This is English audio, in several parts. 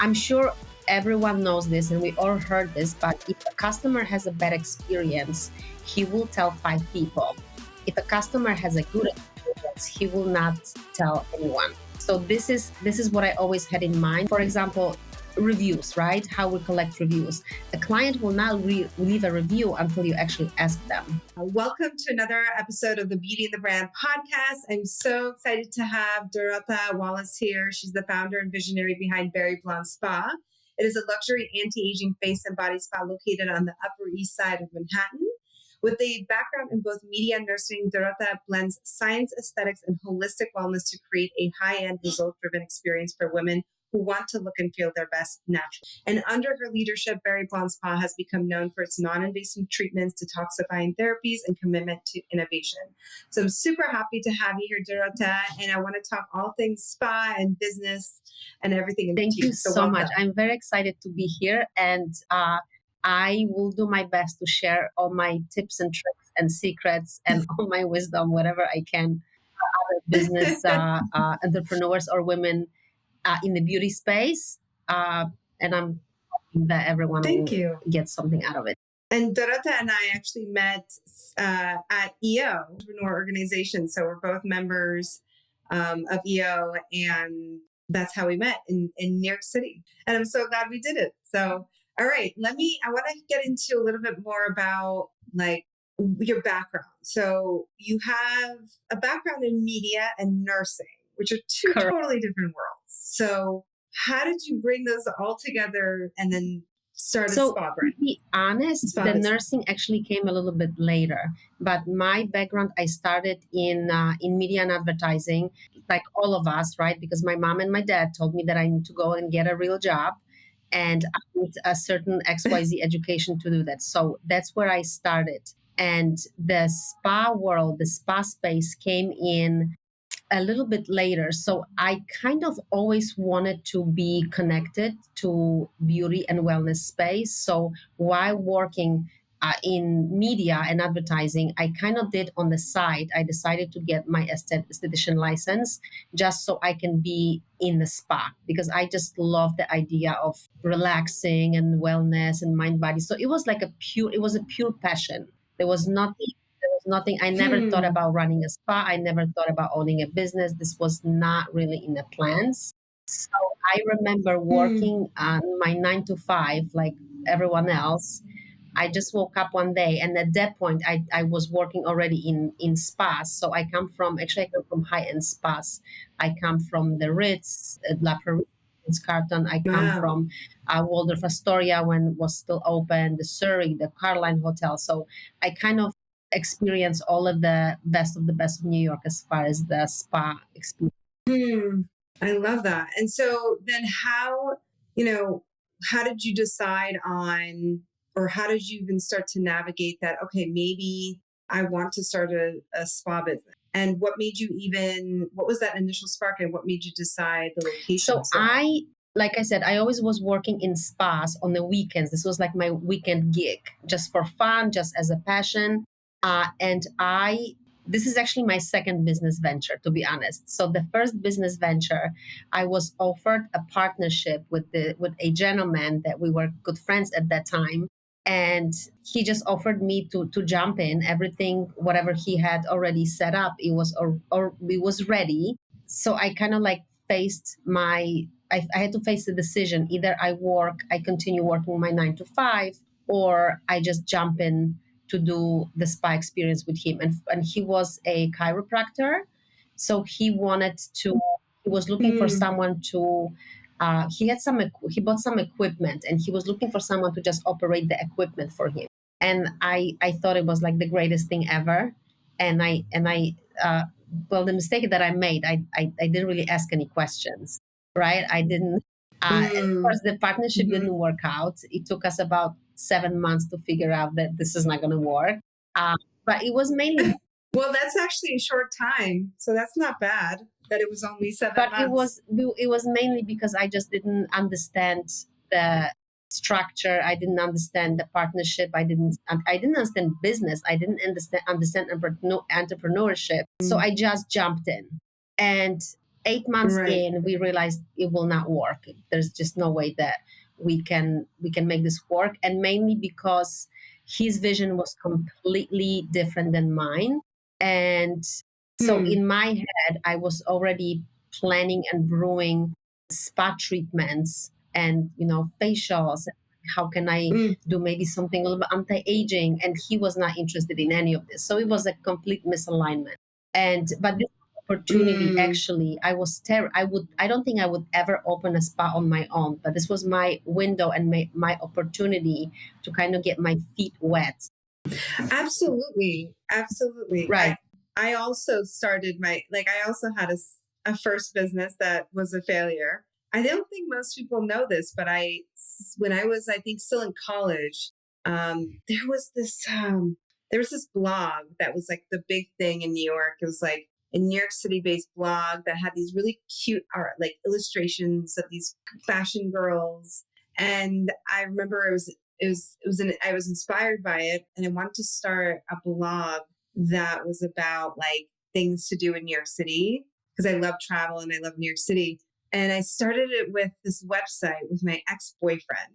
I'm sure everyone knows this and we all heard this, but if a customer has a bad experience, he will tell 5 people. If a customer has a good experience, he will not tell anyone. So this is what I always had in mind. For example, reviews, right? How we collect reviews. A client will not leave a review until you actually ask them. Welcome to another episode of the Beauty and the Brand podcast. I'm so excited to have Dorota Wallace here. She's the founder and visionary behind Berry Blonde Spa. It is a luxury anti-aging face and body spa located on the Upper East Side of Manhattan. With a background in both media and nursing, Dorota blends science, aesthetics, and holistic wellness to create a high-end, result-driven experience for women who want to look and feel their best naturally. And under her leadership, Berry Blonde Spa has become known for its non-invasive treatments, detoxifying therapies, and commitment to innovation. So I'm super happy to have you here, Dorota, and I want to talk all things spa and business and everything in Thank between. you so much. I'm very excited to be here, and I will do my best to share all my tips and tricks and secrets and all my wisdom, whatever I can, other business entrepreneurs or women in the beauty space. And I'm hoping that everyone will get something out of it. And Dorota and I actually met at EO, Entrepreneur Organization. So we're both members of EO, and that's how we met in New York City. And I'm so glad we did it. So, all right, I want to get into a little bit more about like your background. So you have a background in media and nursing, which are two totally different worlds. So how did you bring those all together and then start a spa brand? To be honest, the nursing actually came a little bit later. But my background, I started in media and advertising, like all of us, right? Because my mom and my dad told me that I need to go and get a real job, and I need a certain XYZ education to do that. So that's where I started. And the spa world, the spa space came in a little bit later. So I kind of always wanted to be connected to beauty and wellness space. So while working in media and advertising, I kind of did on the side. I decided to get my esthetician license just so I can be in the spa, because I just love the idea of relaxing and wellness and mind body. So it was like a pure passion. There was nothing. I never thought about running a spa. I never thought about owning a business. This was not really in the plans. So I remember working on my 9 to 5, like everyone else. I just woke up one day, and at that point, I was working already in spas. So I come from high-end spas. I come from the Ritz, La Paris, Carlton. I come from Waldorf Astoria when it was still open, the Surrey, the Caroline Hotel. So I kind of experience all of the best of New York as far as the spa experience. I love that. And so then how did you decide on, or how did you even start to navigate that, okay, maybe I want to start a spa business? And what was that initial spark, and what made you decide the location? So like I said, I always was working in spas on the weekends. This was like my weekend gig, just for fun, just as a passion. This is actually my second business venture, to be honest. So the first business venture, I was offered a partnership with a gentleman that we were good friends at that time. And he just offered me to jump in. Everything, whatever he had already set up, it was ready. So I kind of like I had to face the decision. Either I continue working my 9 to 5, or I just jump in to do the spa experience with him. And he was a chiropractor. So he was looking for someone to, he bought some equipment, and he was looking for someone to just operate the equipment for him. And I thought it was like the greatest thing ever. The mistake that I made, I didn't really ask any questions, right? I didn't, and of course the partnership didn't work out. It took us about 7 months to figure out that this is not going to work. But it was mainly... Well, that's actually a short time. So that's not bad that it was only 7 months. But it was mainly because I just didn't understand the structure. I didn't understand the partnership. I didn't understand business. I didn't understand entrepreneurship. So I just jumped in. And 8 months Right. in, we realized it will not work. There's just no way that we can make this work, and mainly because his vision was completely different than mine. And so Hmm. in my head, I was already planning and brewing spa treatments and facials. How can I Mm. do maybe something a little bit anti-aging? And he was not interested in any of this. So it was a complete misalignment. And but this opportunity, Mm. actually, I don't think I would ever open a spa on my own, but this was my window and my opportunity to kind of get my feet wet. Absolutely. Absolutely. I Right. I also started I also had a first business that was a failure. I don't think most people know this, but when I was, I think, still in college, there was this blog that was like the big thing in New York. It was like a New York City based blog that had these really cute art, like illustrations of these fashion girls. And I remember I was inspired by it, and I wanted to start a blog that was about like things to do in New York City because I love travel and I love New York City. And I started it with this website with my ex-boyfriend,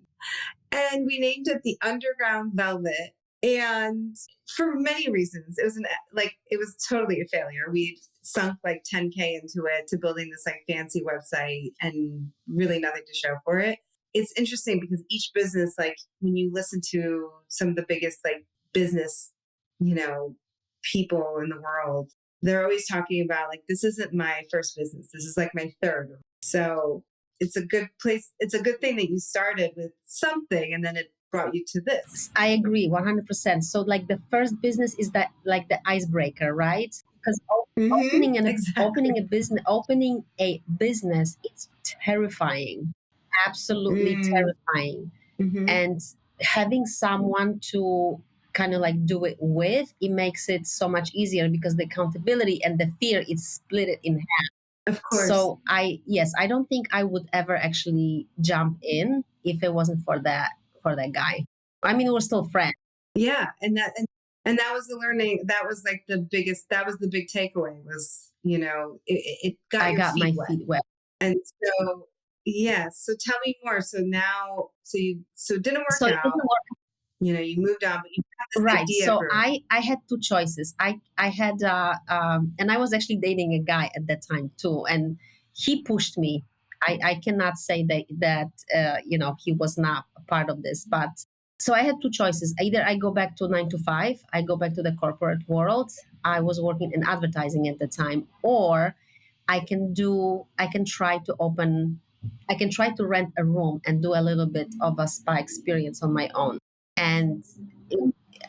and we named it the Underground Velvet. And for many reasons, it was totally a failure. We sunk like 10K into it to building this like fancy website and really nothing to show for it. It's interesting because each business, like when you listen to some of the biggest like business, you know, people in the world, they're always talking about like, this isn't my first business. This is like my third. So it's a good place. It's a good thing that you started with something and then it brought you to this. I agree 100%. So like the first business is that like the icebreaker, right? Because Mm-hmm. opening Exactly. a business, it's terrifying, absolutely Mm. terrifying. Mm-hmm. And having someone to kind of like do it with, it makes it so much easier because the accountability and the fear is split it in half. Of course. So I don't think I would ever actually jump in if it wasn't for that guy. I mean, we're still friends. Yeah. And that was the learning. That was like that was the big takeaway was, it got I your got my feet wet. feet wet. And so, yeah. So tell me more. So now, so it didn't So work it doesn't out. work. You moved on, but you had this Right. idea So brewing. I had two choices. I had and I was actually dating a guy at that time too, and he pushed me. I cannot say that he was not a part of this, but so I had two choices. Either I go back to 9 to 5, I go back to the corporate world. I was working in advertising at the time, or I can try to rent a room and do a little bit of a spa experience on my own. And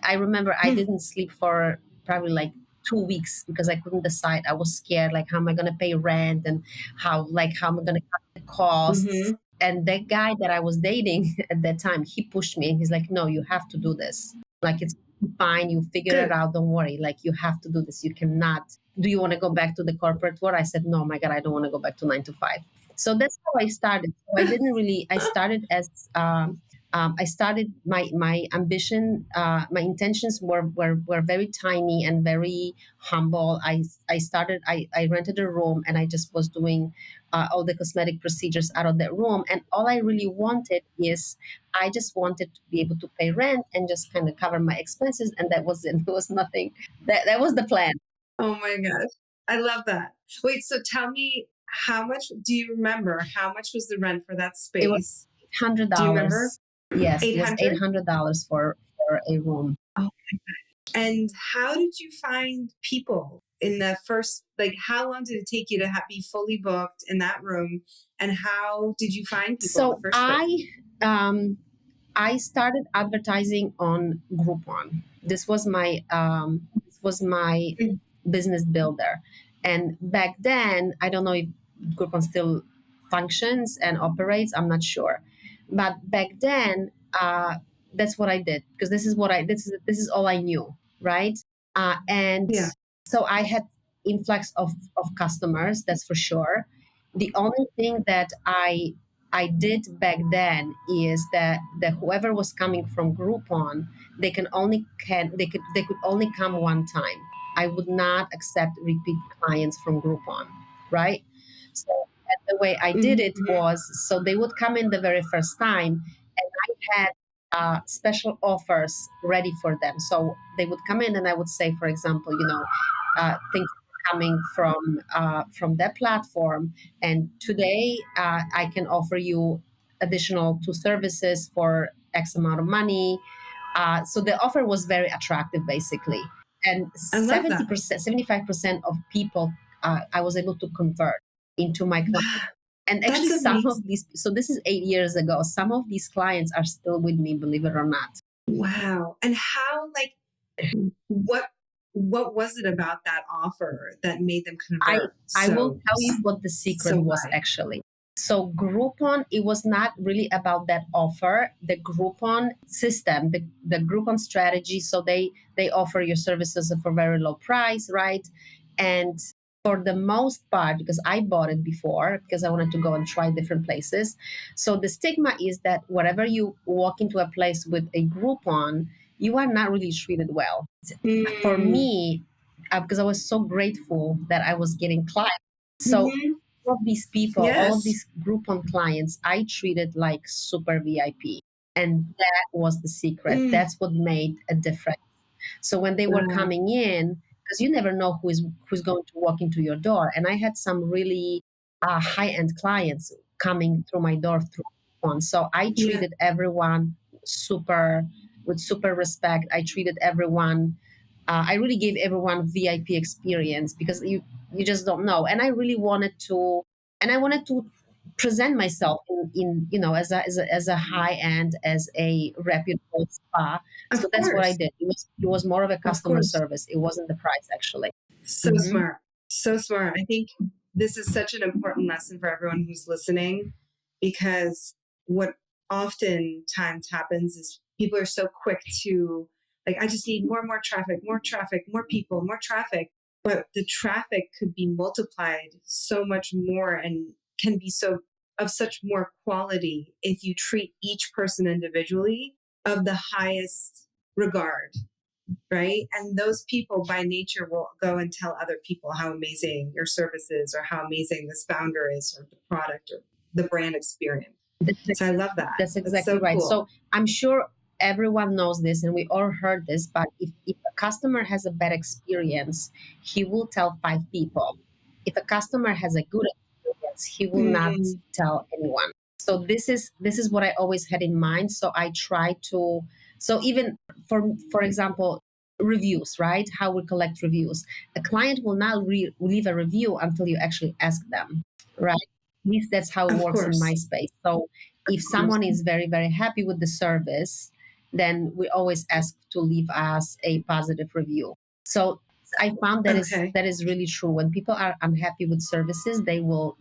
I remember I Hmm. didn't sleep for probably like 2 weeks because I couldn't decide. I was scared, like how am I gonna pay rent and how am I gonna cut the costs. Mm-hmm. And that guy that I was dating at that time, he pushed me and he's like, no, you have to do this. Like it's fine, you figure it Good. out, don't worry. Like you have to do this. You cannot. Do you want to go back to the corporate world? I said, no, my God, I don't want to go back to 9 to 5. So that's how I started. So I didn't really. I started as I started my ambition. My intentions were very tiny and very humble. I started. I rented a room and I just was doing all the cosmetic procedures out of that room. And all I really wanted is I just wanted to be able to pay rent and just kind of cover my expenses. And that was it. There was nothing. That was the plan. Oh my gosh. I love that. Wait, so tell me, do you remember how much was the rent for that It was space? hundred Do you remember? dollars. Yes, it was 800? $800 for a room. Oh. And how did you find people in the first, like, how long did it take you to be fully booked in that room? And how did you find people in the So first place? I started advertising on Groupon. This was my Mm. business builder, and back then I don't know if Groupon still functions and operates. I'm not sure, but back then that's what I did because this is all I knew, right? And Yeah. so I had influx of customers. That's for sure. The only thing that I did back then is that whoever was coming from Groupon, they could only come one time. I would not accept repeat clients from Groupon, right? So and the way I did it Mm-hmm. was, so they would come in the very first time, and I had special offers ready for them. So they would come in, and I would say, for example, thank you for coming from that platform, and today I can offer you additional two services for X amount of money. So the offer was very attractive, basically, and I love that. 75% of people I was able to convert into my clients. Wow, And actually, that's some amazing. of these, so this is 8 years ago, some of these clients are still with me, believe it or not. Wow. And how, like, what was it about that offer that made them I, convert I will so tell you what the secret so was high? actually. So Groupon, it was not really about that offer. The Groupon system, the Groupon strategy. So they offer your services for very low price, right? And for the most part, because I bought it before, because I wanted to go and try different places. So the stigma is that whenever you walk into a place with a Groupon, you are not really treated well. For Mm. me, because I was so grateful that I was getting clients. So Hmm. all of these people, all of Yes. these Groupon clients, I treated like super VIP. And that was the secret. Mm. That's what made a difference. So when they were Wow. coming in, because you never know who's going to walk into your door, and I had some really high end clients coming through my door through Groupon. So I Yeah. treated everyone super with super respect. I treated everyone I really gave everyone VIP experience because you just don't know. And I really wanted to present myself in as a high end, as a reputable spa. So Of that's what I course. did. It was more of a Of customer course. service. It wasn't the price actually. So Hmm. smart. So smart. I think this is such an important lesson for everyone who's listening, because what oftentimes happens is people are so quick to, like, I just need more traffic, more people, more traffic. But the traffic could be multiplied so much more and can be so of such more quality if you treat each person individually of the highest regard, right? And those people by nature will go and tell other people how amazing your service is, or how amazing this founder is, or the product, or the brand experience. That's, So I love that. that's That's exactly so right. So cool. I'm sure everyone knows this and we all heard this, but if a customer has a bad experience, he will tell five people. If a customer has a good experience, he will not Mm, tell anyone. So this is what I always had in mind. So I try to, so even for example, reviews, right? How we collect reviews. A client will not leave a review until you actually ask them, right? At least that's how it of works in my course. space. So Of if course. someone is very, very happy with the service, then we always ask to leave us a positive review. So I found Okay. that is really true. When people are unhappy with services, they will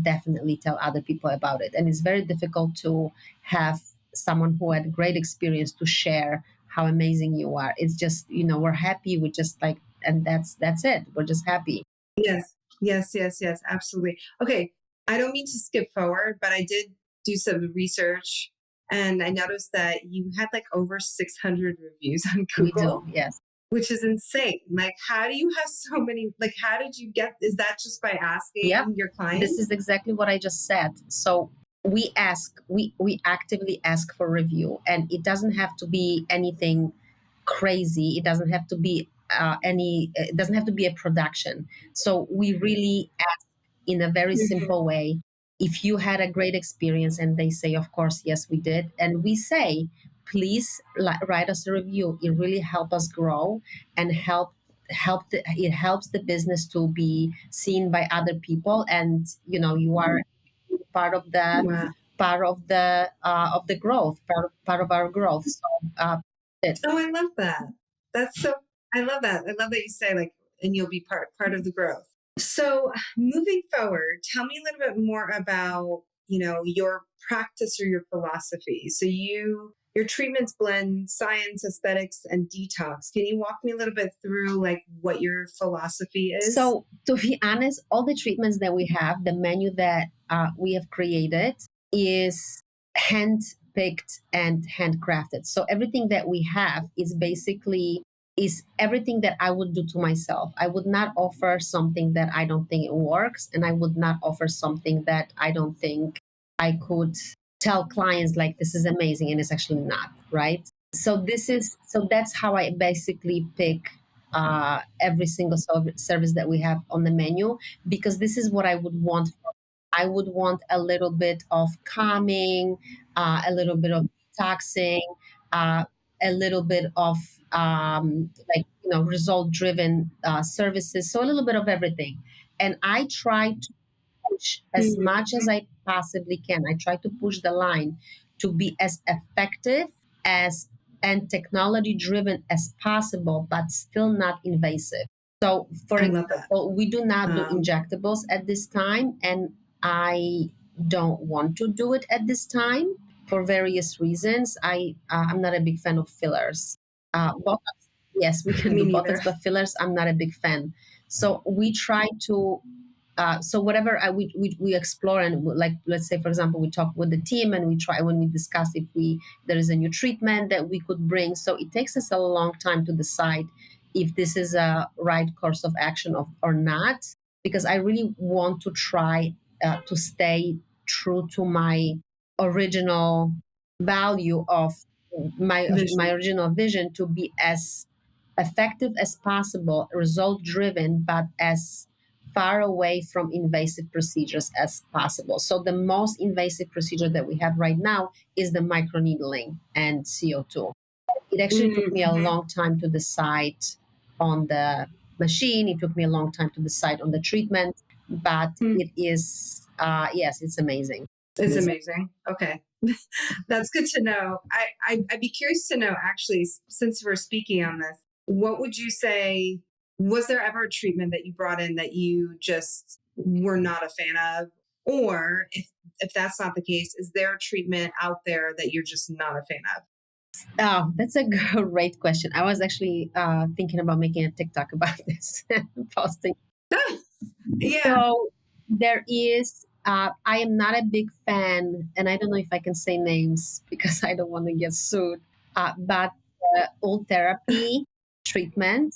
definitely tell other people about it. And it's very difficult to have someone who had a great experience to share how amazing you are. It's just, we're happy, we just like, and that's it. We're just happy. Yes. Yes. Yes. Yes. Absolutely. Okay. I don't mean to skip forward, but I did do some research, and I noticed that you had like over 600 reviews on We do, Google, yes. which is insane. Like, how do you have so many? Like, how did you get? Is that just by Yep. asking your This is clients? exactly what I just said. So we actively ask for review, and it doesn't have to be anything crazy. It doesn't have to be it doesn't have to be a production. So we really ask in a very Mhm. simple way. If you had a great experience, and they say, of course, yes, we did, and we say, please write us a review. It really helps us grow and it helps the business to be seen by other people, and you are part of the Wow. growth, part of our growth. So it Oh, I love that. That's so. I love that. I love that you say, like, and you'll be part of the growth. So, moving forward, tell me a little bit more about, your practice or your philosophy. So your treatments blend science, aesthetics, and detox. Can you walk me a little bit through, like, what your philosophy is? So, to be honest, all the treatments that we have, the menu that we have created is hand picked and handcrafted. So, everything that we have is basically is everything that I would do to myself. I would not offer something that I don't think it works, and I would not offer something that I don't think I could tell clients like this is amazing and it's actually not, right? So that's how I basically pick every single service that we have on the menu, because this is what I would want. I would want a little bit of calming, a little bit of detoxing, uh, a little bit of result driven services. So a little bit of everything. And I try to push as much as I possibly can. I try to push the line to be as effective as and technology driven as possible, but still not invasive. So, for I love that. example, we do not do injectables at this time, and I don't want to do it at this time for various reasons. I'm not a big fan of fillers. Botox, yes, we can Me do neither. Botox, but fillers, I'm not a big fan. So we try to so whatever we explore, and like, let's say, for example, we talk with the team and we try, when we discuss if there is a new treatment that we could bring. So it takes us a long time to decide if this is a right course of action or not, because I really want to try to stay true to my original value of my original vision, to be as effective as possible, result driven, but as far away from invasive procedures as possible. So the most invasive procedure that we have right now is the microneedling and CO2. It actually took me a long time to decide on the machine. It took me a long time to decide on the treatment, but it is, yes, it's amazing. It's amazing. Okay. That's good to know. I'd be curious to know, actually, since we're speaking on this, what would you say, was there ever a treatment that you brought in that you just were not a fan of? Or if that's not the case, is there a treatment out there that you're just not a fan of? Oh, that's a great question. I was actually thinking about making a TikTok about this, posting. Yeah. So there is, I am not a big fan, and I don't know if I can say names because I don't want to get sued, but old therapy treatment.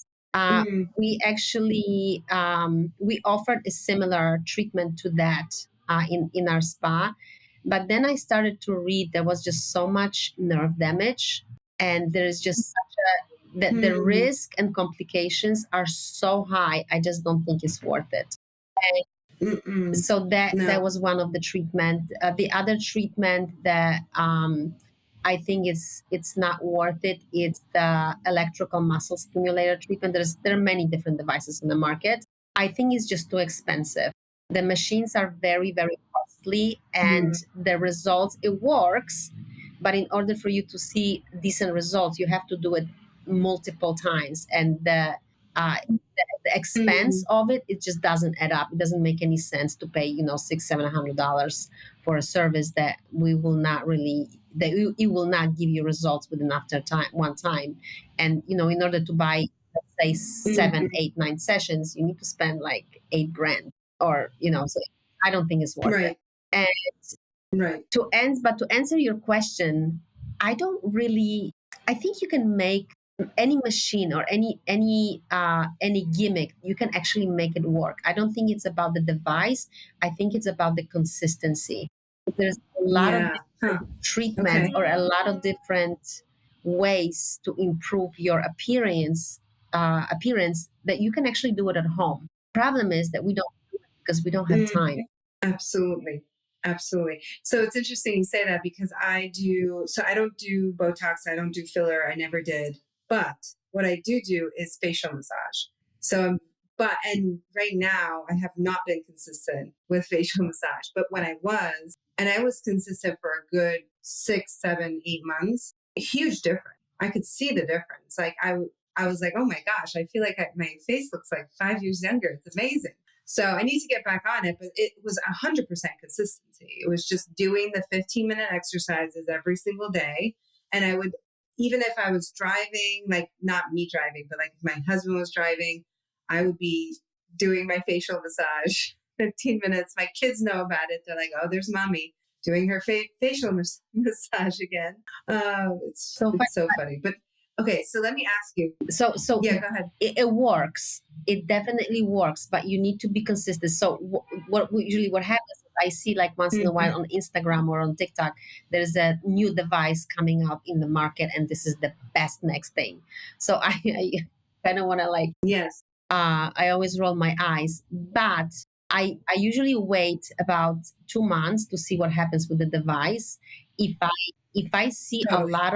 We actually we offered a similar treatment to that in our spa, but then I started to read there was just so much nerve damage, and there is just such a the risk and complications are so high. I just don't think it's worth it. So that was one of the treatment. The other treatment that I think it's not worth it. It's the electrical muscle stimulator treatment. There are many different devices in the market. I think it's just too expensive. The machines are very, very costly, and the results, it works, but in order for you to see decent results, you have to do it multiple times, and the expense of it just doesn't add up. It doesn't make any sense to pay, $600-700 for a service that we will not really, it will not give you results within after one time. And in order to buy, let's say, 7, 8, 9 sessions, you need to spend like $8,000, or so I don't think it's worth it. And to answer your question, I don't really, I think you can make any machine or any gimmick, you can actually make it work. I don't think it's about the device. I think it's about the consistency. There's a lot of different treatments or a lot of different ways to improve your appearance that you can actually do it at home. Problem is that we don't do it because we don't have time. Absolutely. Absolutely. So it's interesting you say that, because I don't do Botox, I don't do filler, I never did. But what I do is facial massage. And right now I have not been consistent with facial massage, but when I was consistent for a good 6, 7, 8 months, a huge difference. I could see the difference. Like I was like, oh my gosh, I feel like my face looks like 5 years younger. It's amazing. So I need to get back on it, but it was 100% consistency. It was just doing the 15-minute exercises every single day. And I would, even if I was driving, like not me driving, but like if my husband was driving, I would be doing my facial massage 15 minutes. My kids know about it. They're like, oh, there's mommy doing her facial massage again. It's so funny. But Okay, so let me ask you. So Yeah, go ahead. it works. It definitely works, but you need to be consistent. So what happens is I see like once in a while on Instagram or on TikTok, there's a new device coming out in the market, and this is the best next thing. So I kind of want to like Yes. I always roll my eyes, but I usually wait about 2 months to see what happens with the device. If I if I see Totally. a lot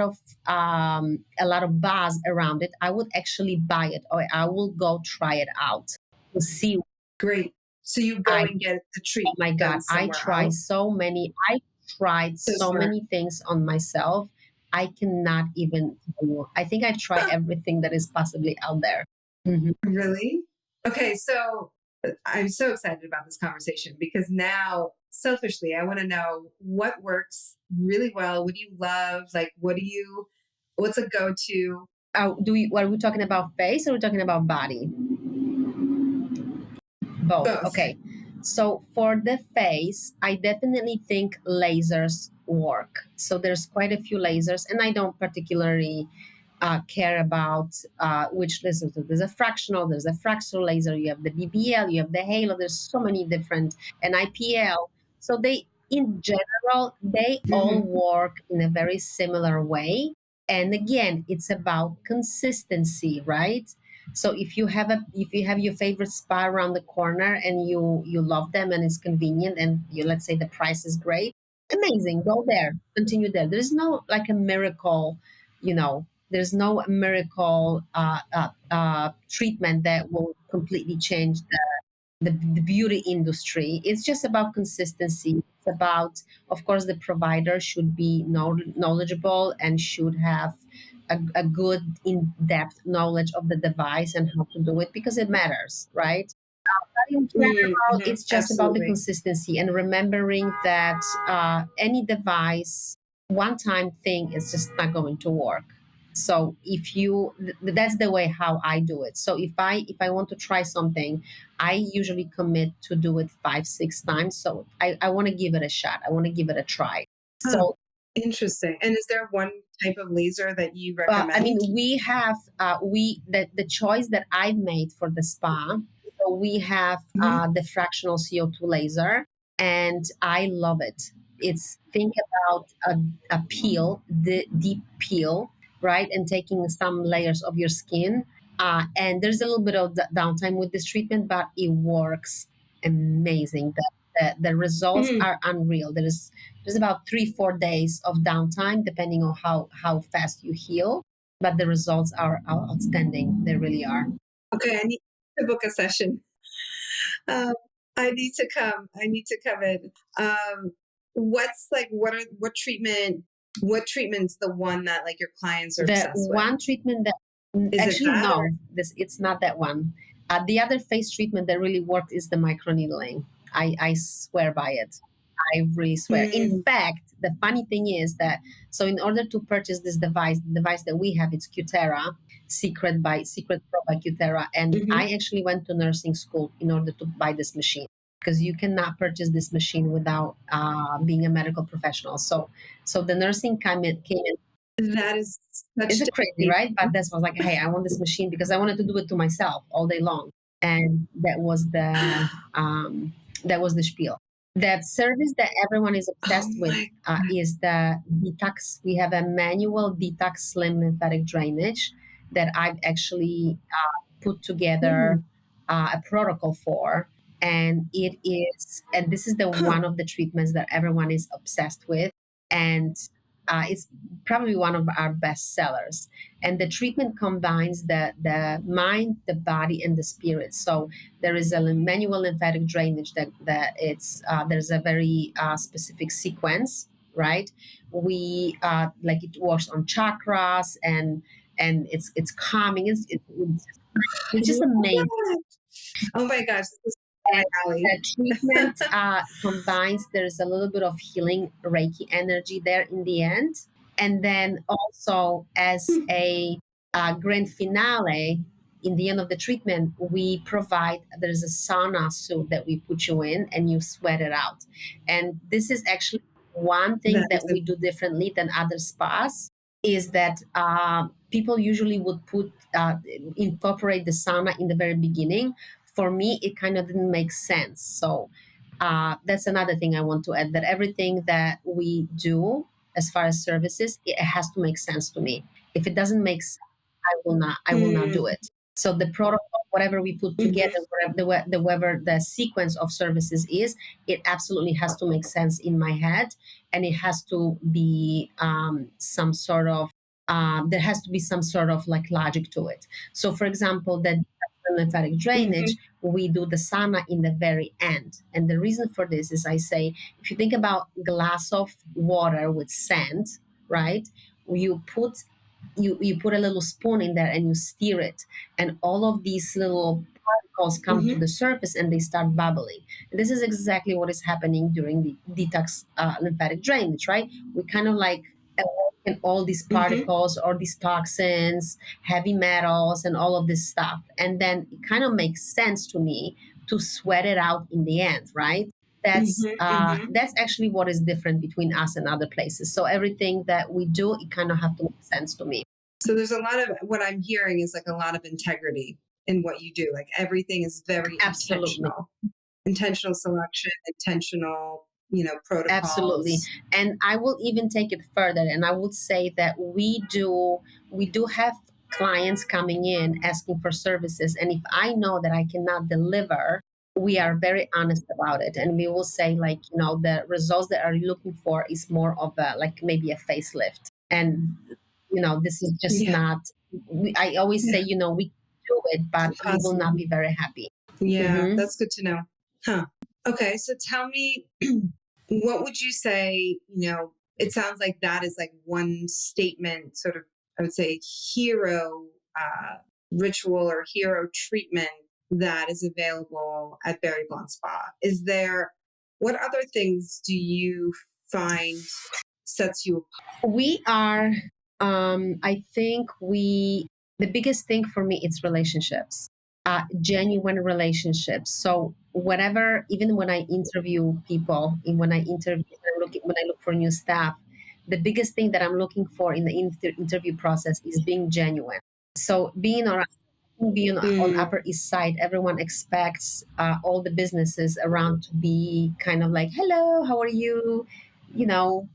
of buzz around it, I would actually buy it, or I will go try it out to see. Great. So you go I and get the Oh treatment my done god, somewhere else. I tried So so smart. many things on myself. I cannot even tell you. I think I've tried everything that is possibly out there. Mhm. Really? Okay, so I'm so excited about this conversation because now, selfishly, I want to know what works really well. What do you love? Like, what's a go to? Are we talking about face or are we talking about body? Both. Both. Okay. So for the face, I definitely think lasers work. So there's quite a few lasers, and I don't particularly care about which laser. There's a fractional, there's a fractal laser, you have the BBL, you have the halo. There's so many different, and IPL. So in general, they all Hmm. work in a very similar way. And again, it's about consistency, right? So if you have your favorite spa around the corner and you love them and it's convenient and you let's say the price is great, amazing, go there, continue there. There's no like a miracle, there's no miracle treatment that will completely change the beauty industry. It's just about consistency. It's about, of course, the provider should be knowledgeable and should have a good in-depth knowledge of the device and how to do it because it matters, right? In general, Hmm. it's just about the Absolutely. consistency and remembering that any device, one time thing is just not going to work. So that's the way how I do it. So if I want to try something, I usually commit to do it 5, 6 times. So I want to give it a shot. I want to give it a try. Huh. So Interesting. And is there one type of laser that you I recommend? mean, we have the choice that I've made for the spa. So we have Hmm. the fractional CO2 laser, and I love it. It's think about a peel, the deep peel, right, and taking some layers of your skin. And there's a little bit of downtime with this treatment, but it works amazing. The results Mm. are unreal. There's about 3, 4 days of downtime, depending on how fast you heal. But the results are outstanding. They really are. Okay, I need to book a session. Um, I need to come. I need to come in. What's like? What treatment's the one that like your clients are The obsessed with? one treatment that Is it actually that no, this it's not that one. The other face treatment that really worked is the microneedling. I swear by it. I really or? swear. In fact, the funny thing is that so in order to purchase this device, the device that we have, it's Cutera, Secret Pro by Cutera, and Mhm. I actually went to nursing school in order to buy this machine because you cannot purchase this machine without being a medical professional. So the nursing came in. That is Is such it crazy, right? But dedication. this was like, hey, I want this machine because I wanted to do it to myself all day long, and that was the spiel. The service that everyone is Oh obsessed with my is the detox. We have a manual detox slim lymphatic drainage that I've actually put together God. a protocol for, and this is the Huh. one of the treatments that everyone is obsessed with, and it's probably one of our best sellers. And the treatment combines the mind, the body, and the spirit. So there is a manual lymphatic drainage that it's there's a very specific sequence, right? We like it works on chakras and it's calming. It's I just love amazing. that. Oh my gosh, this is my And alley. the treatment combines, there's a little bit of healing Reiki energy there in the end. And then also, as a grand finale, in the end of the treatment, we provide there's a sauna suit that we put you in and you sweat it out. And this is actually one That thing is that we do differently than other spas. is that people usually would incorporate the sauna in the very beginning. For me, it kind of didn't make sense. So that's another thing I want to add, that everything that we do as far as services, it has to make sense to me. If it doesn't make sense, I will not do Mm, it. So the protocol, whatever we put together, mhm, whatever the sequence of services is, it absolutely has to make sense in my head, and it has to be some sort of there has to be some sort of like logic to it. So, for example, the lymphatic mhm, drainage, we do the sauna in the very end, and the reason for this is, I say, if you think about glass of water with sand, right? You put you put a little spoon in there and you stir it, and all of these little particles come to mhm, the surface and they start bubbling. This is exactly what is happening during the detox lymphatic drainage, right? We kind of like awaken all these mhm, particles or these toxins, heavy metals, and all of this stuff. And then it kind of makes sense to me to sweat it out in the end, right? That's mhm, uh, mhm. that's actually what is different between us and other places. So everything that we do, it kind of have to make sense to me. So there's a lot of what I'm hearing is like a lot of integrity in what you do. Like everything is very Absolutely. intentional, intentional selection, intentional, Absolutely. protocols. And I will even take it further, and I would say that we do have clients coming in asking for services, and if I know that I cannot deliver, we are very honest about it, and we will say, like, the results that are looking for is more of a, like, maybe a facelift. And this is just Yeah, not, I always say, yeah, we do it, but you will not possible. be very happy. Yeah, Hmm. that's good to know. Huh. Okay, so tell me, what would you say? It sounds like that is like one statement, sort of, I would say, hero uh, ritual or hero treatment that is available at Berry Blonde Spa. What other things do you find sets you We are, I think the biggest thing for me, it's relationships, genuine relationships. So whatever, even when I interview people, and when I look for new staff, the biggest thing that I'm looking for in the interview process is being genuine. So being on apart? Upper East Side, everyone expects all the businesses around to be kind of like, "Hello, how are you?" You know,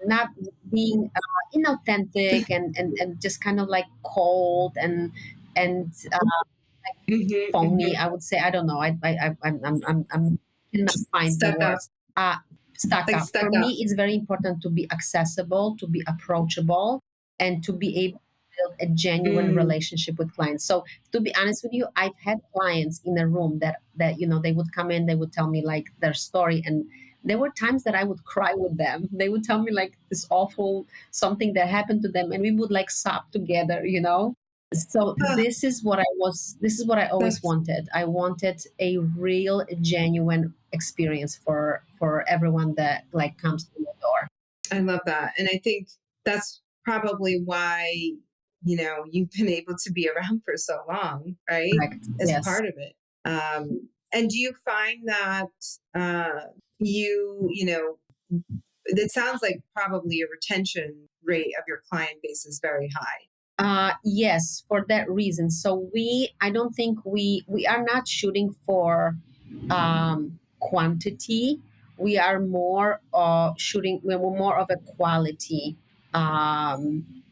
not being inauthentic, and just kind of like cold and Hmm. phony. Hmm. I would say, I don't know. I'm cannot find the Stuck up, words. Uh, Stuck like up. stuck For up. me, it's very important to be accessible, to be approachable, and to be able to build a genuine Mm. relationship with clients. So, to be honest with you, I've had clients in a room that they would come in, they would tell me like their story, and there were times that I would cry with them. They would tell me like this awful something that happened to them, and we would like sob together. So Ah, this is what I always that's wanted. I wanted a real, genuine experience for everyone that like comes to the door. I love that. And I think that's probably why, you've been able to be around for so long, right? Correct. As Yes. part of it. And do you find that it sounds like probably your retention rate of your client base is very high. Yes, for that reason. So I don't think we are not shooting for quantity. We are more shooting. We're more of a quality.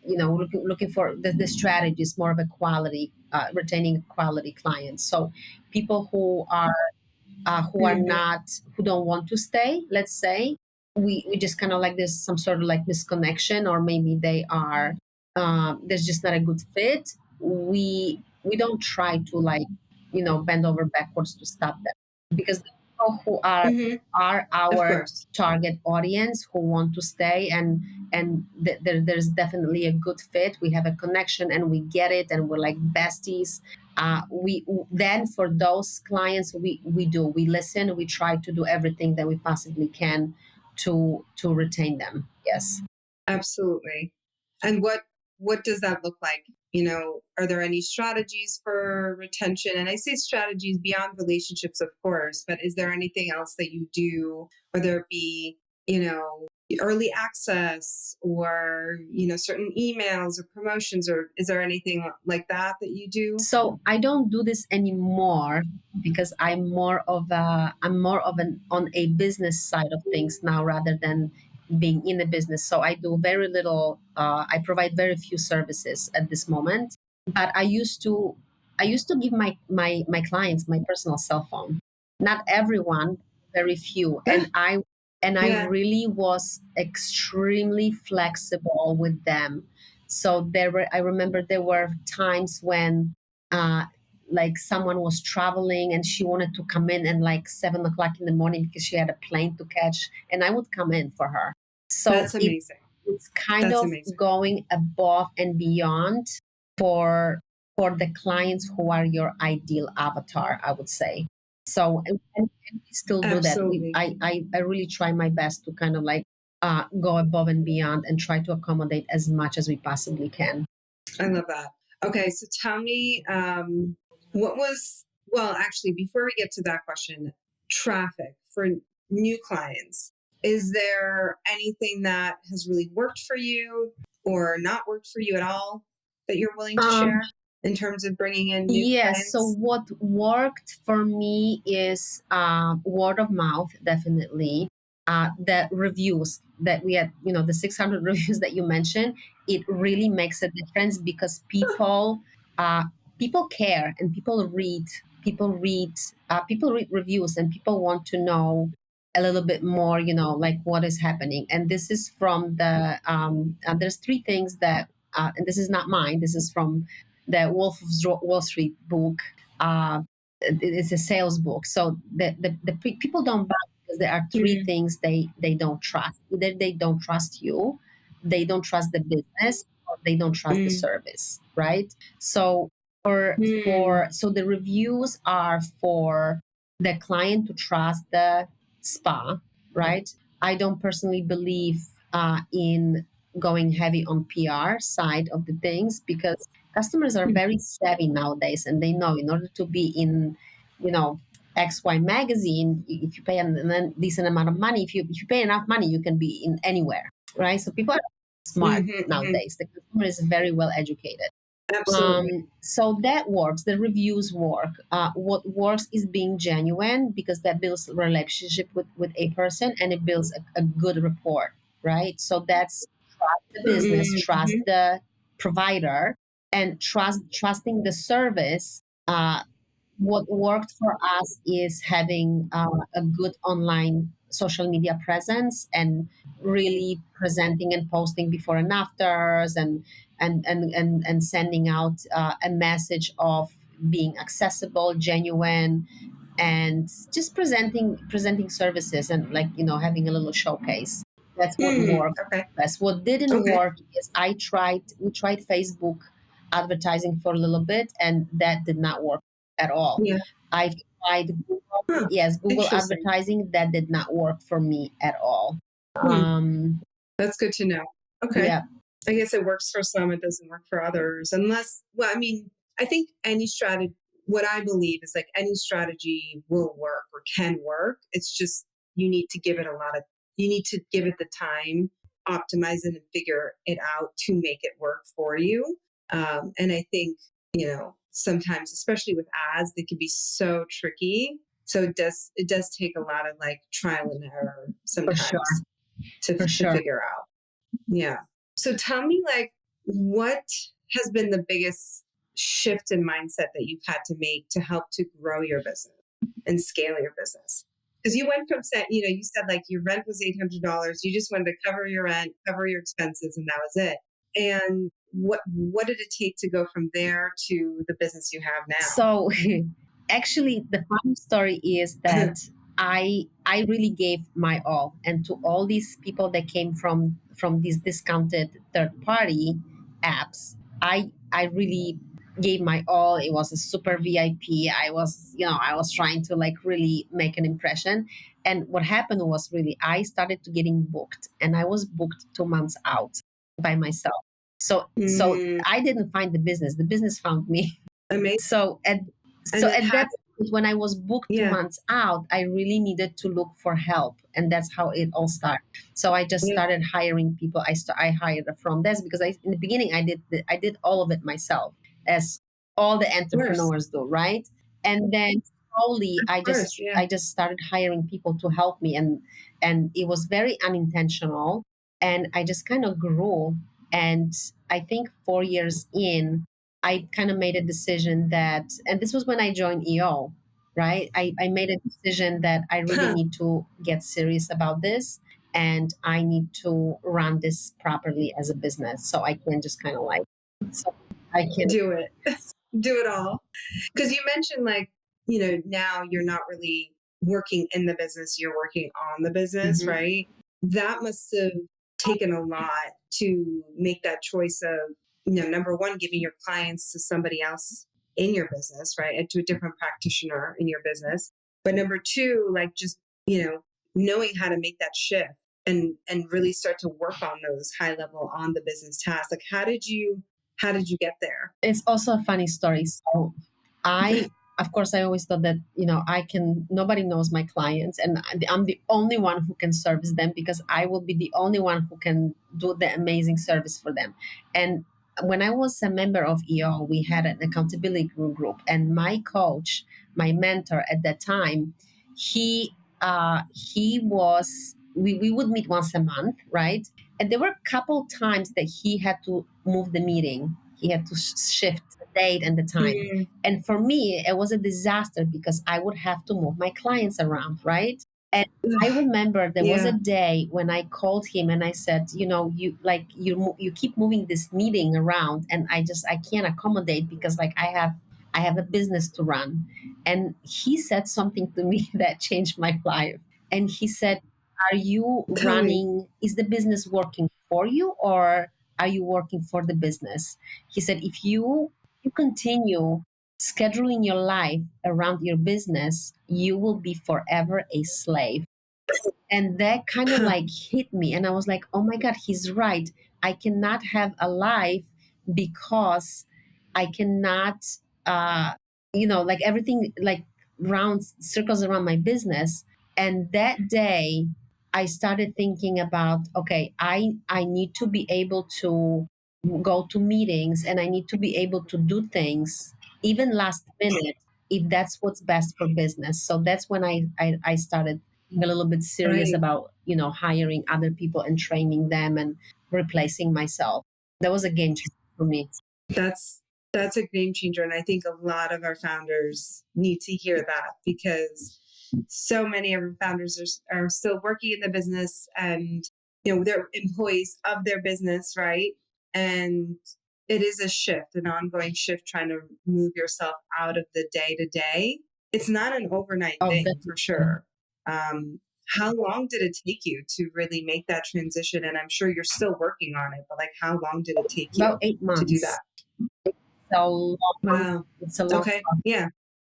Looking for the strategy is more of a quality, retaining quality clients. So people Hmm. who don't want to stay, let's say, we just kind of like there's some sort of like misconnection, or maybe there's just not a good fit. We don't try to like bend over backwards to stop them, because the people who Hmm. are Of our course. target audience who want to stay, and there's definitely a good fit. We have a connection and we get it, and we're like besties. We Then for those clients, we listen, we try to do everything that we possibly can to retain them. Yes. Absolutely. And what does that look like? Are there any strategies for retention? And I say strategies beyond relationships, of course, but is there anything else that you do, whether it be, early access or, certain emails or promotions, or is there anything like that you do? So I don't do this anymore because I'm more of an on a business side of things now rather than being in a business. So I do very little. I provide very few services at this moment. But I used to give my clients my personal cell phone. Not everyone, very few, and I Yeah, really was extremely flexible with them. So I remember there were times when uh, like someone was traveling and she wanted to come in and like 7 o'clock in the morning because she had a plane to catch, and I would come in for her. So that's amazing. it's kind That's of amazing. going above and beyond for the clients who are your ideal avatar, I would say. So and we still do that. Absolutely. I really try my best to kind of like go above and beyond and try to accommodate as much as we possibly can. I love that. Okay, so tell me, what was, well, actually, before we get to that question, traffic for new clients. Is there anything that has really worked for you or not worked for you at all that you're willing to Um, share in terms of bringing in new Yes. So clients? what worked for me is word of mouth, definitely. The reviews that we had, the 600 reviews that you mentioned, it really makes a difference because uh, people care and people read reviews and people want to know a little bit more, like what is happening. And this is from there's three things and this is not mine. This is from the Wolf of Wall Street book. Uh, it's a sales book. So the people don't buy because there are three Mm, things they don't trust. Either they don't trust you, they don't trust the business, or they don't trust the mm, service. Right. So mm, so the reviews are for the client to trust the spa. Right. I don't personally believe in going heavy on PR side of the things because customers are very savvy nowadays and they know in order to be in you know XY magazine, if you pay a decent amount of money, if you pay enough money, you can be in anywhere, right? So people are smart mhm, mhm. nowadays. The consumer is very well educated. Absolutely. So that works. The reviews work. What works is being genuine because that builds a relationship with a person and it builds a good rapport, right? So that's trust the business, Mm, trust mhm, the provider, and trusting the service. What worked for us is having a good online social media presence and really presenting and posting before and afters and sending out a message of being accessible, genuine, and just presenting services and like having a little showcase. That's what mm. worked Okay. best. What didn't Okay. work is we tried Facebook advertising for a little bit and that did not work at all. Yeah. I tried Huh. Google Interesting. advertising, that did not work for me at all. Hmm. um That's good to know. Okay. yeah. I guess it works for some, it doesn't work for others. Unless, well, I mean, I think any strategy, what I believe is like any strategy will work or can work. It's just you need to give it the time, optimize it, and figure it out to make it work for you. And I think, sometimes, especially with ads, they can be so tricky. So it does take a lot of like trial and error For sometimes sure. For to sure. figure out. Yeah. So tell me, like, what has been the biggest shift in mindset that you've had to make to help to grow your business and scale your business? Because you went from you said like your rent was $800. You just wanted to cover your rent, cover your expenses, and that was it. And what did it take to go from there to the business you have So actually the funny story is now? that I really gave my all, and to all these people that came from these discounted third party apps, I really gave my all. It was a super VIP. I was trying to like really make an impression. And what happened was really I started to getting booked, and I was booked 2 months out by myself. So Mm, I didn't find the business. The business found me. amazing. So at And so then at how that did when I was booked 2 months out, I really needed to look for help, and that's how it all started. So I just started hiring people. I hired a front desk because in the beginning I did all of it myself, as all the entrepreneurs do, right? And then slowly I just started hiring people to help me, and it was very unintentional, and I just kind of grew. And I think 4 years in, I kind of made a decision that, and this was when I joined EO, right? I made a decision that I really need to get serious about this, and I need to run this properly as a business. So I can't just kind of like, so I can do it, do it all. Because you mentioned like, now you're not really working in the business, you're working on the business, right? That must have taken a lot to make that choice of, number one, giving your clients to somebody else in your business, right? And to a different practitioner in your business. But number two, like just, knowing how to make that shift and really start to work on those high level on the business tasks. Like how did you get there? It's also a funny story. So of course, I always thought that, nobody knows my clients, and I'm the only one who can service them, because I will be the only one who can do the amazing service for them. And when I was a member of EO, we had an accountability group, and my coach, my mentor at that time, he was, we would meet once a month, right? And there were a couple times that he had to move the meeting. He had to shift the date and the time. And for me, it was a disaster because I would have to move my clients around, right? And I remember there was a day when I called him and I said, you keep moving this meeting around, and I can't accommodate, because like I have a business to run. And he said something to me that changed my life. And he said, are you running, is the business working for you, or are you working for the business? He said, if you continue scheduling your life around your business, you will be forever a slave. And that kind of like hit me. And I was like, oh my God, he's right. I cannot have a life because I cannot, like everything like rounds circles around my business. And that day I started thinking about, okay, I need to be able to go to meetings, and I need to be able to do things even last minute, if that's what's best for business. So that's when I started a little bit serious about, hiring other people and training them and replacing myself. That was a game changer for me. That's a game changer. And I think a lot of our founders need to hear that, because so many of our founders are still working in the business, and, they're employees of their business, right? And it is a shift, an ongoing shift, trying to move yourself out of the day to day. It's not an overnight thing, for sure. How long did it take you to really make that transition? And I'm sure you're still working on it, but like, how long did it take you about 8 months to do that? It's a long, Wow. it's a long Okay. Yeah.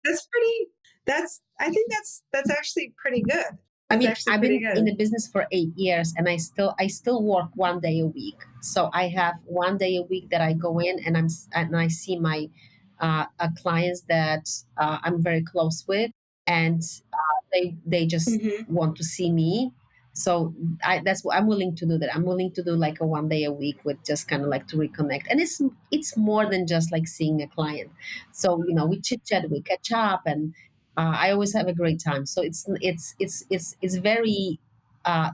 I think that's actually pretty good. I mean, I've been in the business for 8 years, and I still work 1 day a week. So I have 1 day a week that I go in, and I see my clients that I'm very close with, and they just want to see me. So that's what I'm willing to do. That I'm willing to do like a 1 day a week, with just kind of like to reconnect. And it's more than just like seeing a client. So we chit chat, we catch up, and I always have a great time. So it's very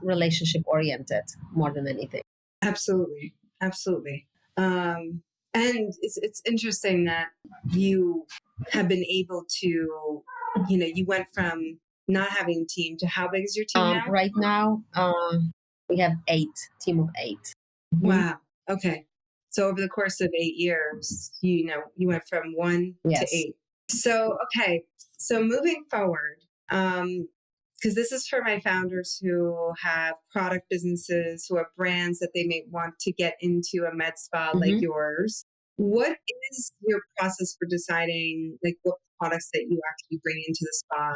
relationship oriented more than anything. Absolutely, absolutely. And it's interesting that you have been able to, you went from not having a team to, how big is your team now? Right now, we have team of 8. Wow. Okay. So over the course of 8 years, you went from 1 to 8. So, okay. So moving forward, because this is for my founders who have product businesses, who have brands that they may want to get into a med spa like yours. What is your process for deciding like what products that you actually bring into the spa?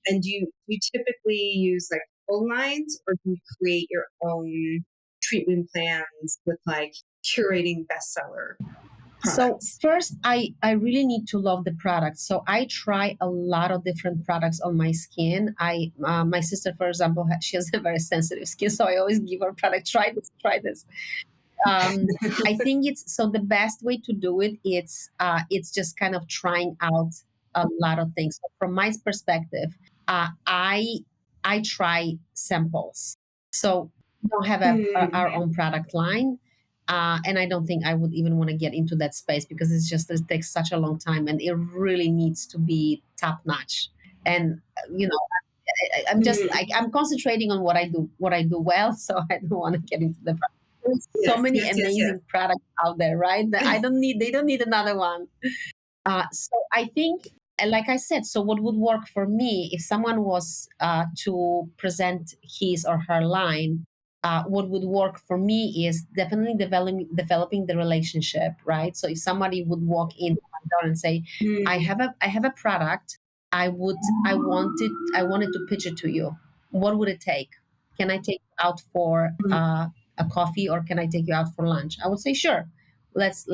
And do you typically use like full lines, or do you create your own treatment plans with like curating bestseller? So products? first, I really need to love the product. So I try a lot of different products on my skin. My sister, for example, she has a very sensitive skin, so I always give her product. Try this, try this. I think it's so the best way to do it. It's just kind of trying out a lot of things. So from my perspective, I try samples. So we don't have our Mm, own product line. And I don't think I would even want to get into that space because it takes such a long time and it really needs to be top notch. And I'm just mm. like I'm concentrating on what I do well, so I don't want to get into the. There's so Yes, many yes, yes, yes. amazing products out there, right? That I don't need. They don't need another one. So I think, like I said, so what would work for me if someone was to present his or her line? What would work for me is definitely developing the relationship, right? So if somebody would walk in my door and say, Mm, I have a product, I wanted to pitch it to you. What would it take? Can I take you out for mm, a coffee or can I take you out for lunch? I would say sure. Let's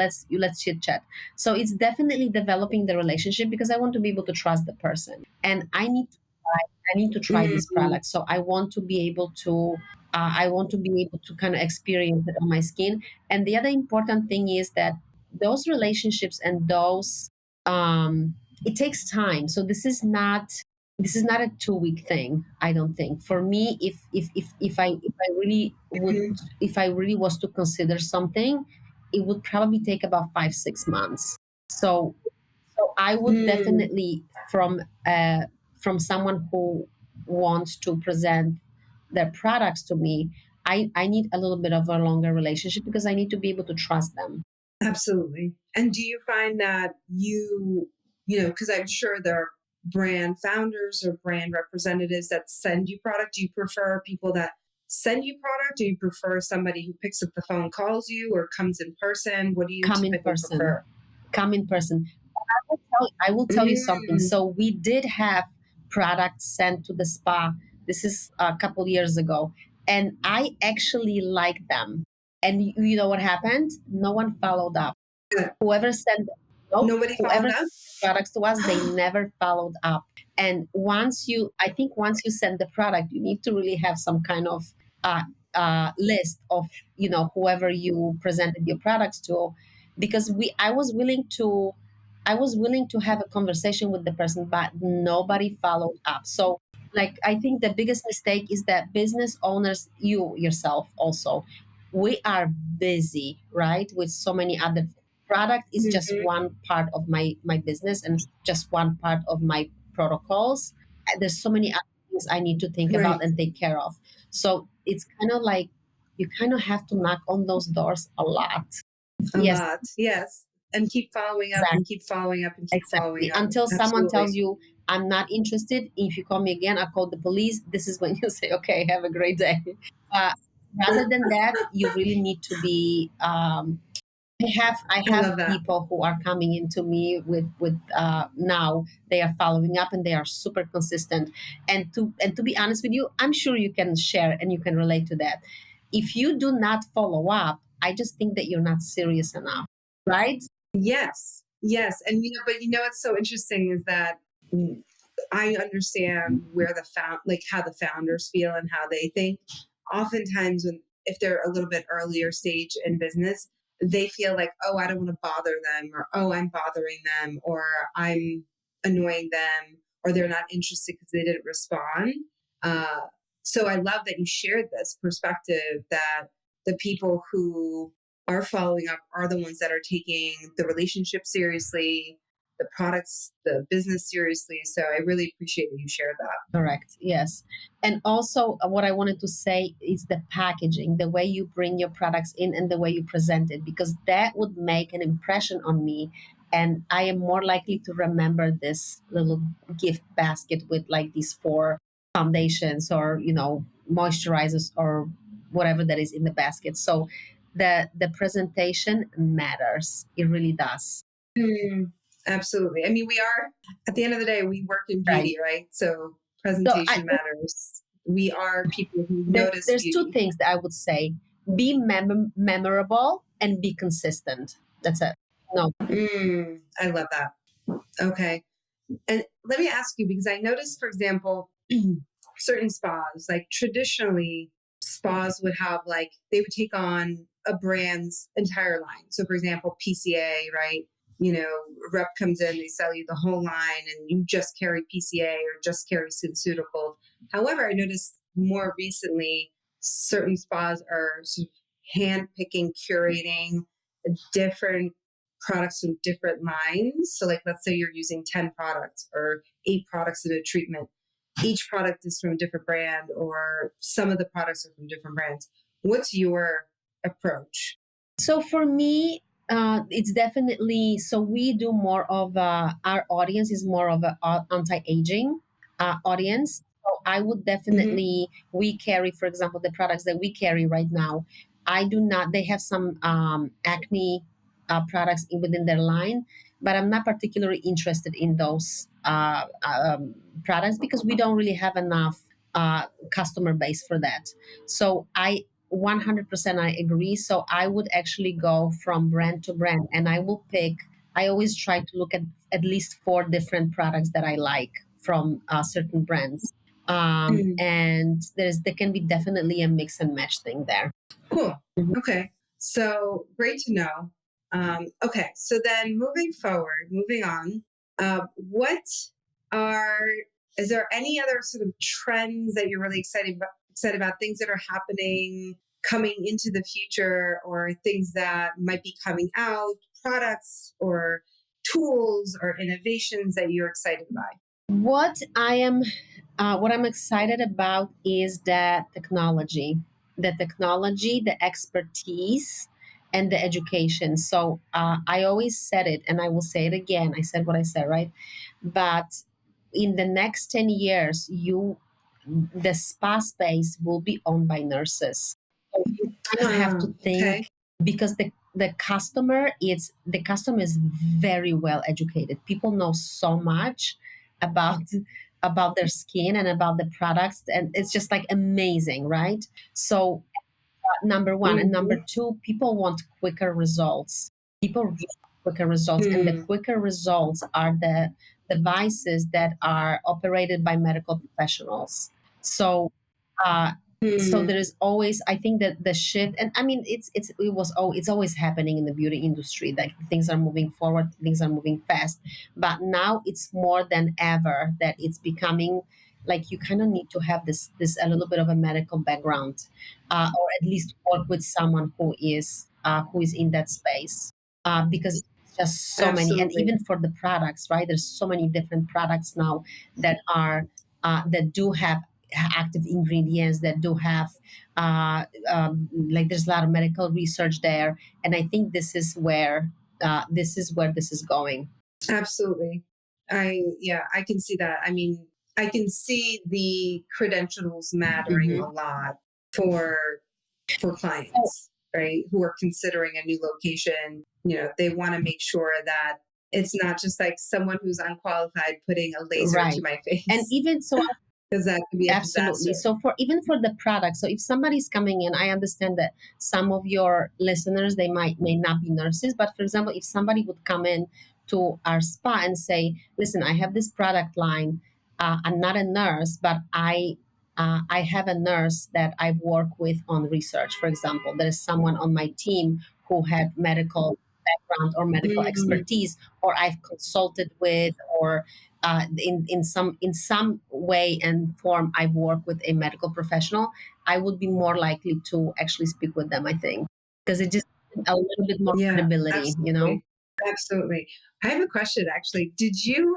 chit chat. So it's definitely developing the relationship because I want to be able to trust the person, and I need to try this mm, product. So I want to be able to kind of experience it on my skin. And the other important thing is that those relationships and those it takes time. So this is not a 2 week thing. I don't think for me. If I really would mm, if I really was to consider something, it would probably take about 5 6 months. So I would mm. definitely from someone who wants to present their products to me, I need a little bit of a longer relationship because I need to be able to trust them. Absolutely. And do you find that because I'm sure there are brand founders or brand representatives that send you product. Do you prefer people that send you product? Do you prefer somebody who picks up the phone, calls you, or comes in person? What do you Come in typically person. prefer? Come in person. I will tell you something. Mm, So we did have products sent to the spa. This is a couple years ago, and I actually liked them. And you know what happened? No one followed up. good. Whoever sent nope, Nobody whoever followed sent up? products to us, they never followed up. And I think once you send the product, you need to really have some kind of uh, list of whoever you presented your products to, because I was willing to have a conversation with the person, but nobody followed up. So like I think the biggest mistake is that business owners, you yourself also, we are busy, right, with so many other product is just Mhm. one part of my business and just one part of my protocols. There's so many other things I need to think Right. about and take care of. So it's kind of like you kind of have to knock on those doors a lot. A Yes, lot. Yes. And keep following up and exactly, keep following up and keep following exactly. up. Until someone Absolutely. tells you I'm not interested, if you call me again, I'll call the police. This is when you say, okay, have a great day. uh, Rather than that, you really need to be I I have love that. people who are coming into me with now they are following up and they are super consistent. And to be honest with you, I'm sure you can share and you can relate to that. If you do not follow up, I just think that you're not serious enough, right? Yes. Yes. And but what's so interesting is that I understand where like how the founders feel and how they think. Oftentimes, if they're a little bit earlier stage in business, they feel like, oh, I don't want to bother them, or oh, I'm bothering them, or I'm annoying them, or they're not interested because they didn't respond. Uh, so I love that you shared this perspective that the people who are following up are the ones that are taking the relationship seriously, the products, the business seriously. So I really appreciate that you shared that. Correct. Yes. And also, what I wanted to say is the packaging, the way you bring your products in and the way you present it, because that would make an impression on me. And I am more likely to remember this little gift basket with like these four foundations or, moisturizers or whatever that is in the basket. So the presentation matters. It really does. Mm, absolutely. I mean, we are, at the end of the day, we work in Right. beauty, right? So So I, presentation matters. We are people who notice there's two beauty. things that I would say: be memorable and be consistent. That's it. No. I love that. Okay. And let me ask you, because I noticed, for example, certain spas, like traditionally, spas would have like, they would take on a brand's entire line. So, for example, PCA, right? You know, rep comes in, they sell you the whole line, and you just carry PCA or just carry SkinCeuticals. However, I noticed more recently, certain spas are sort of hand picking, curating different products from different lines. So, like, let's say you're using 10 products or 8 products in a treatment. Each product is from a different brand, or some of the products are from different brands. What's your approach? So for me, it's definitely, so we do more of our audience is more of a anti-aging audience. So I would Mm-hmm. definitely, we carry, for example, the products that we carry right now. I do not. They have some acne products within their line, but I'm not particularly interested in those products because we don't really have enough customer base for that. So I 100% I agree. So I would actually go from brand to brand and I will pick, I always try to look at least 4 different products that I like from certain brands. Mm, And there can be definitely a mix and match thing there. cool. Mhm. Okay. So great to know. Okay. So then moving forward, moving on, what are, is there any other sort of trends that you're really excited about, things that are happening coming into the future, or things that might be coming out, products or tools or innovations that you're excited by? What I am, what I'm excited about is the technology, the expertise, and the education. So I always said it, and I will say it again. I said what I said, right? But in the next 10 years, the spa space will be owned by nurses. So you kind of have to Okay. think because the customer is very well educated. People know so much about their skin and about the products, and it's just like amazing, right? So number one, and number Mm-hmm. two, people want quicker results. People really want quicker results, and the Mm, quicker results are the devices that are operated by medical professionals. So uh, so mm, there is always, I think that the shift, and I mean it's always happening in the beauty industry, like things are moving forward, things are moving fast, but now it's more than ever that it's becoming like you kind of need to have this a little bit of a medical background, or at least work with someone who is in that space, because it's just so many, and absolutely. even for the products, right? There's so many different products now that are that do have active ingredients, that do have like there's a lot of medical research there, and I think this is going. Absolutely. Yeah, I can see that. I mean, I can see the credentials mattering Hmm. a lot for So, clients, right? Who are considering a new location. You know, they want to make sure that it's not just like someone who's unqualified putting a laser to right, my and face, even so, because that could be a absolutely. disaster. So for even for the product, so if somebody's coming in, I understand that some of your listeners they may not be nurses, but for example, if somebody would come in to our spa and say, "Listen, I have this product line. I'm not a nurse, but I have a nurse that I work with on research. For example, there is someone on my team who had medical background or medical Mm, expertise, or I've consulted with, or in some way and form I've worked with a medical professional, I would be more likely to actually speak with them, I think, because it just a little bit more yeah, credibility, you know. absolutely. Absolutely. I have a question actually. Did you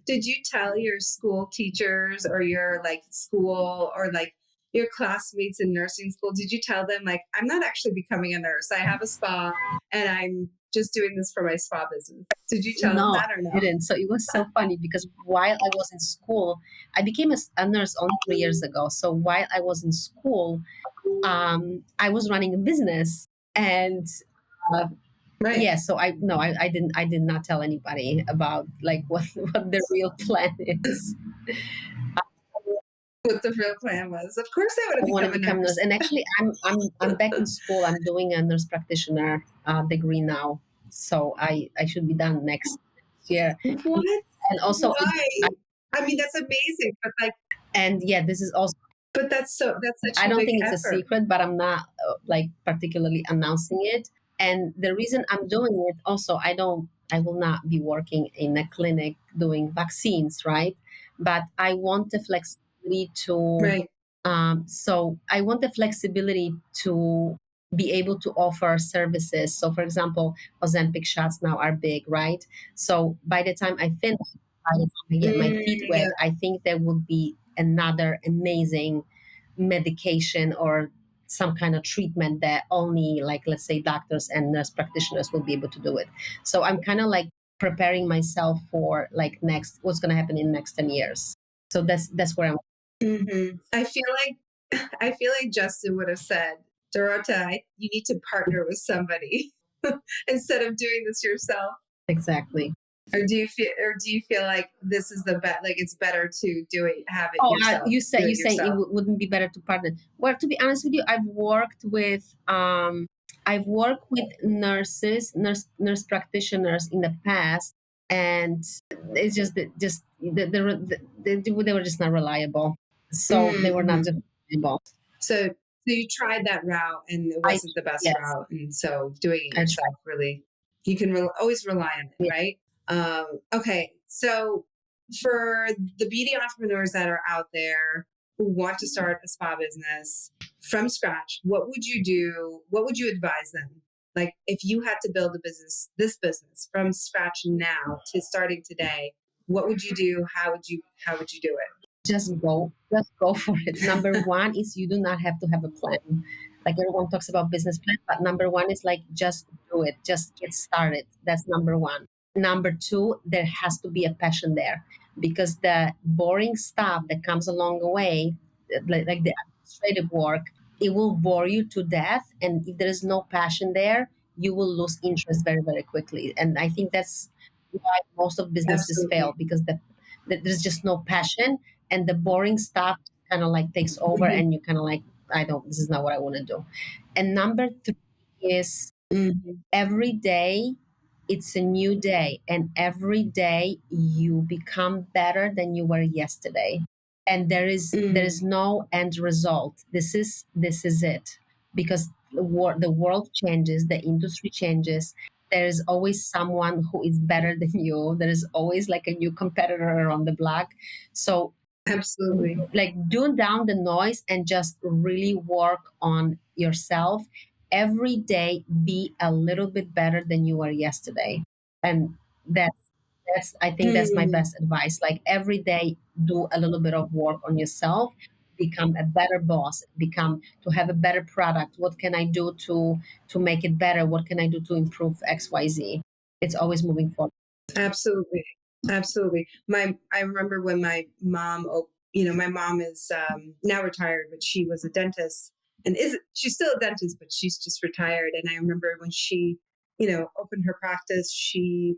did you tell your school teachers or your like school or like your classmates in nursing school, did you tell them like I'm not actually becoming a nurse. I have a spa and I'm just doing this for my spa business. Did you tell them No, that or I no? didn't. So it was so funny because while I was in school, I became a nurse only 3 years ago. So while I was in school, I was running a business, and uh, Right. yeah, so I did not tell anybody about like what the real plan is. What the real plan was. Of course I want I to want to become a become a nurse, nurse. and actually, I'm back in school. I'm doing a nurse practitioner degree now. So I should be done next year. What? And also, Why? I mean, that's amazing, but like, and yeah, this is also, but that's such I a don't big think it's a effort. secret, but I'm not like particularly announcing it. And the reason I'm doing it also, I will not be working in a clinic doing vaccines, right? But I want the flexibility to, Right. so I want the flexibility to be able to offer services. So, for example, Ozempic shots now are big, right? So by the time I finish, by the time I get my feet Yeah. wet, I think there will be another amazing medication or some kind of treatment that only, like, let's say doctors and nurse practitioners will be able to do it. So I'm kind of like preparing myself for like next what's going to happen in the next 10 years. So that's where I'm. I feel I feel like Justin would have said, Dorota, you need to partner with somebody instead of doing this yourself. Exactly. Or do you feel like this is the best? Like it's better to do it, have it Oh, yourself. Do you it say it yourself. wouldn't be better to partner. Well, to be honest with you, I've worked with nurse practitioners in the past, and it's just they were just not reliable. So they were not Mm-hmm. just reliable. So you tried that route and it I wasn't the best Yes, route, and so doing it I tried. yourself really, you can always rely on it, Yeah. right? Okay, so for the beauty entrepreneurs that are out there who want to start a spa business from scratch, what would you do? What would you advise them? Like if you had to build this business from scratch now to starting today, what would you do? How would you do it? Just go for it. Number one is you do not have to have a plan. Like everyone talks about business plan, but number one is like just do it, just get started. That's number one. Number two, there has to be a passion there, because the boring stuff that comes along the way, like the administrative work, it will bore you to death, and if there is no passion there, you will lose interest very, very quickly. And I think that's why most of businesses fail, Absolutely. because there's just no passion, and the boring stuff kind of like takes over, Mhm. and you kind of like, I don't, this is not what I want to do. And number three is Mhm. every day it's a new day, and every day you become better than you were yesterday, and there is Mm. no end result. This is it, because the world changes, the industry changes. There is always someone who is better than you. There is always like a new competitor on the block. So Absolutely. like tune down the noise and just really work on yourself every day. Be a little bit better than you were yesterday. And that's I think that's my Mm. best advice. Like every day do a little bit of work on yourself, become a better boss, become to have a better product. What can I do to make it better? What can I do to improve XYZ? It's always moving forward. Absolutely. Absolutely. I remember when my mom, my mom is now retired, but she was a dentist and she's still a dentist, but she's just retired. And I remember when she, opened her practice, she,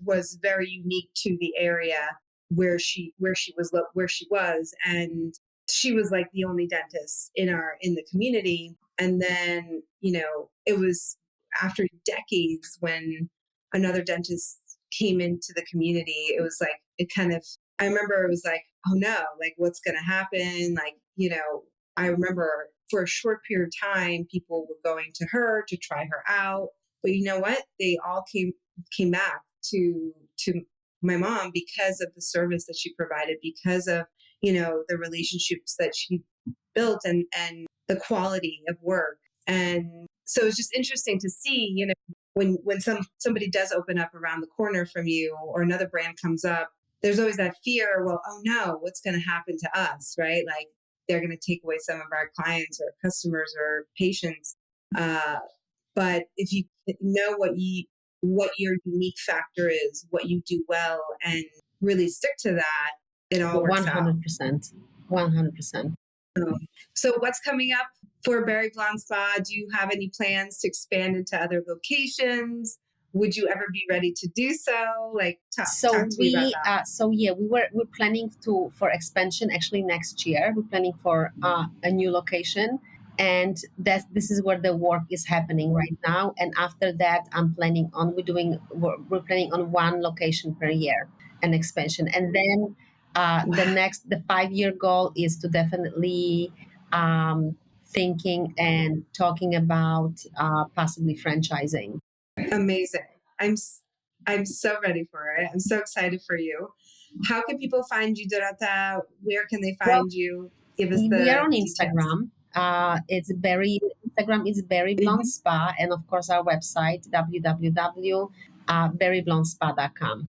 was very unique to the area where she was. And she was like the only dentist in the community. And then, it was after decades when another dentist came into the community, it was like, I remember it was like, oh no, like what's going to happen? Like, I remember for a short period of time, people were going to her to try her out. But you know what? They all came back to my mom because of the service that she provided, because of, the relationships that she built and the quality of work. And so it's just interesting to see, when somebody does open up around the corner from you or another brand comes up, there's always that fear, well, oh no, what's going to happen to us, right? Like they're going to take away some of our clients or customers or patients. Uh, but if you know what your unique factor is, what you do well, and really stick to that, it all works out. 100%. 100%. So, what's coming up for Berry Blonde Spa? Do you have any plans to expand into other locations? Would you ever be ready to do so? Like, talk to me about that. So yeah, we're planning to for expansion actually next year. We're planning for a new location, And this is where the work is happening right now. And after that, we're planning on one location per year, an expansion. And then the 5-year goal is to definitely thinking and talking about possibly franchising. Amazing. I'm so ready for it. I'm so excited for you. How can people find you, Dorota? Where can they Well, find you? Give us we are the on details. Instagram. Instagram is Berry Blonde Spa, and of course our website www.berryblondespa.com.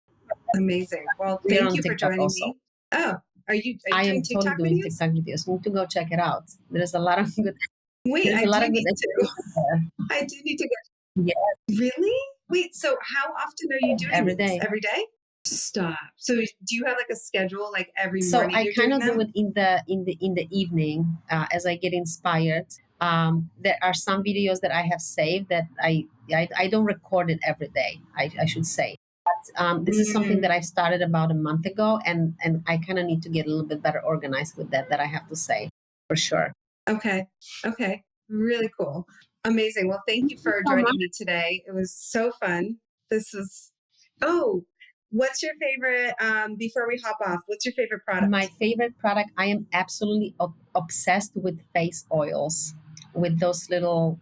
Amazing. Well, We are thank on you for TikTok joining also. me. Oh, are you I doing am totally TikTok doing videos? TikTok videos. You need to go check it out. There's a lot of good. Wait, There's I a lot do of good need to. education there. I do need to go. Yeah, Really? Wait, so how often are you doing every these? day. Every day? Stop. So do you have like a schedule, like every So morning I you're kind doing of do them? it in the evening as I get inspired. There are some videos that I have saved that I don't record it every day. I should say. This is something that I started about a month ago, and I kind of need to get a little bit better organized with that. That I have to say for sure. Okay. Okay. Really cool. Amazing. Well, thank you for So much. joining me today. It was so fun. This was, oh, what's your favorite, before we hop off, what's your favorite product? My favorite product. I am absolutely obsessed with face oils. With those little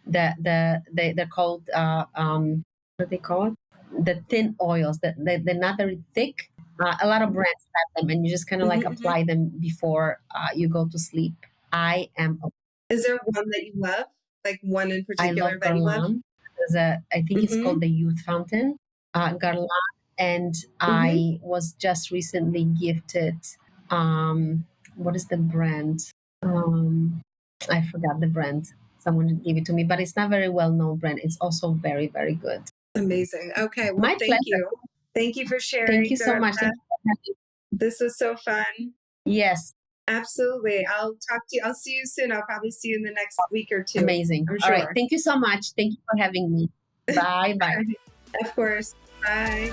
they're called what are they called? The thin oils. They're not very thick. A lot of brands have them, and you just kind of like apply them before you go to sleep. I am. Is there one that you love? Like one in I particular love that you love? Guerlain. I think it's called the Youth Fountain, Guerlain. And I was just recently gifted. What is the brand? I forgot the brand. Someone gave it to me, but it's not very well known brand. It's also very very good. Amazing. Okay. Well, My thank pleasure. you. Thank you for sharing. Thank you so much. Dorota. This was so fun. Yes, Absolutely. I'll talk to you. I'll see you soon. I'll probably see you in the next week or two. amazing. I'm All right. sure. Thank you so much. Thank you for having me. Bye bye. Of course. Bye.